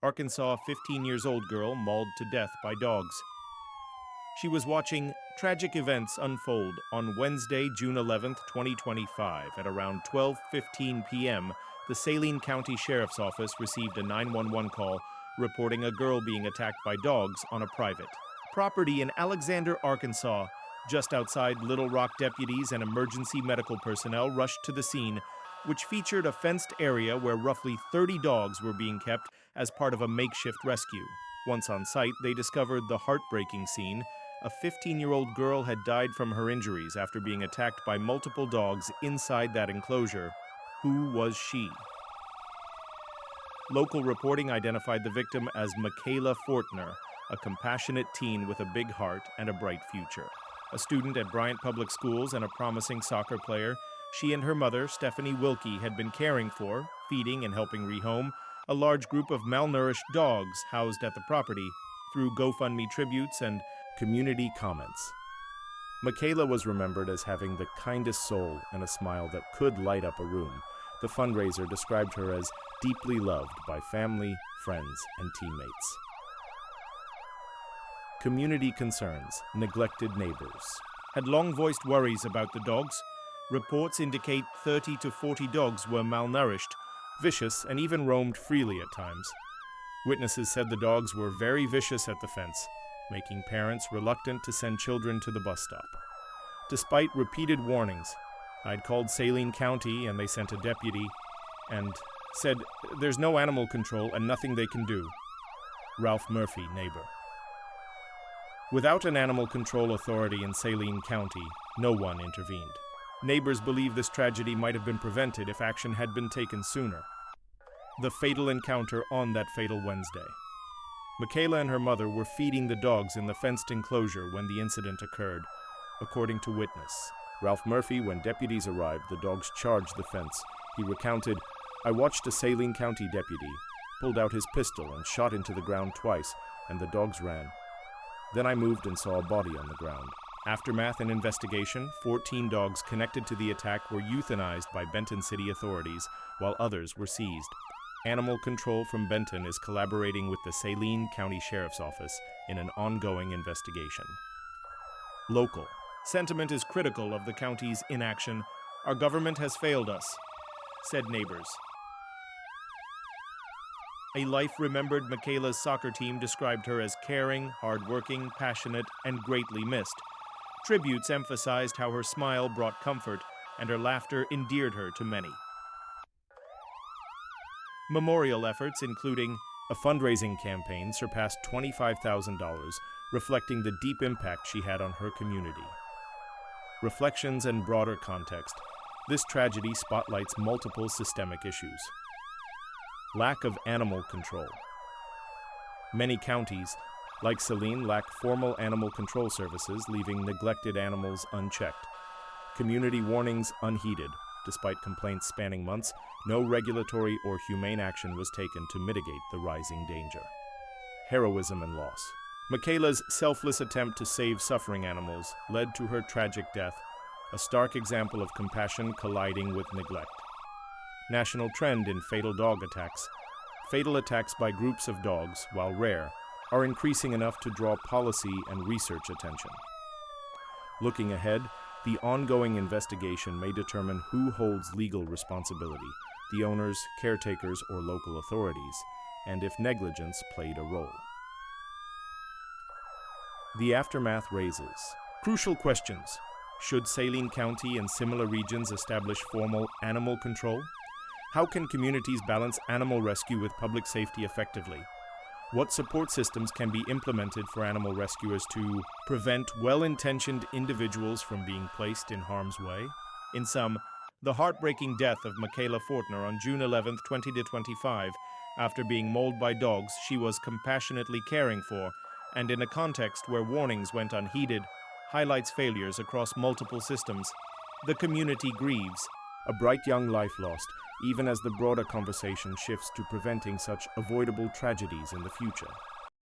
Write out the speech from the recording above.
Arkansas 15-year-old girl mauled to death by dogs. She was watching tragic events unfold on Wednesday, June 11, 2025. At around 12:15 p.m., the Saline County Sheriff's Office received a 911 call reporting a girl being attacked by dogs on a private property in Alexander, Arkansas. Just outside Little Rock, deputies and emergency medical personnel rushed to the scene, which featured a fenced area where roughly 30 dogs were being kept as part of a makeshift rescue. Once on site, they discovered the heartbreaking scene. A 15-year-old girl had died from her injuries after being attacked by multiple dogs inside that enclosure. Who was she? Local reporting identified the victim as Makayla Fortner, a compassionate teen with a big heart and a bright future. A student at Bryant Public Schools and a promising soccer player, she and her mother, Stephanie Wilkie, had been caring for, feeding and helping rehome a large group of malnourished dogs housed at the property through GoFundMe tributes and community comments. Makayla was remembered as having the kindest soul and a smile that could light up a room. The fundraiser described her as deeply loved by family, friends, and teammates. Community concerns, neglected neighbors, had long voiced worries about the dogs. Reports indicate 30 to 40 dogs were malnourished, vicious, and even roamed freely at times. Witnesses said the dogs were very vicious at the fence, making parents reluctant to send children to the bus stop. Despite repeated warnings, I'd called Saline County and they sent a deputy and said there's no animal control and nothing they can do. Ralph Murphy, neighbor. Without an animal control authority in Saline County, no one intervened. Neighbors believe this tragedy might have been prevented if action had been taken sooner. The fatal encounter on that fatal Wednesday. Makayla and her mother were feeding the dogs in the fenced enclosure when the incident occurred, according to witness Ralph Murphy. When deputies arrived, the dogs charged the fence. He recounted, "I watched a Saline County deputy, pulled out his pistol and shot into the ground twice, and the dogs ran. Then I moved and saw a body on the ground." Aftermath and investigation, 14 dogs connected to the attack were euthanized by Benton City authorities, while others were seized. Animal Control from Benton is collaborating with the Saline County Sheriff's Office in an ongoing investigation. Local. Sentiment is critical of the county's inaction. Our government has failed us, said neighbors. A life-remembered Makayla's soccer team described her as caring, hardworking, passionate, and greatly missed. Tributes emphasized how her smile brought comfort and her laughter endeared her to many. Memorial efforts, including a fundraising campaign, surpassed $25,000, reflecting the deep impact she had on her community. Reflections and broader context. This tragedy spotlights multiple systemic issues. Lack of animal control. Many counties, like Saline, lack formal animal control services, leaving neglected animals unchecked. Community warnings unheeded. Despite complaints spanning months, no regulatory or humane action was taken to mitigate the rising danger. Heroism and loss. Makayla's selfless attempt to save suffering animals led to her tragic death, a stark example of compassion colliding with neglect. National trend in fatal dog attacks. Fatal attacks by groups of dogs, while rare, are increasing enough to draw policy and research attention. Looking ahead, the ongoing investigation may determine who holds legal responsibility, the owners, caretakers, or local authorities, and if negligence played a role. The aftermath raises crucial questions. Should Saline County and similar regions establish formal animal control? How can communities balance animal rescue with public safety effectively? What support systems can be implemented for animal rescuers to prevent well-intentioned individuals from being placed in harm's way? In sum, the heartbreaking death of Makayla Fortner on June 11, 2025, after being mauled by dogs she was compassionately caring for, and in a context where warnings went unheeded, highlights failures across multiple systems. The community grieves. A bright young life lost, even as the broader conversation shifts to preventing such avoidable tragedies in the future.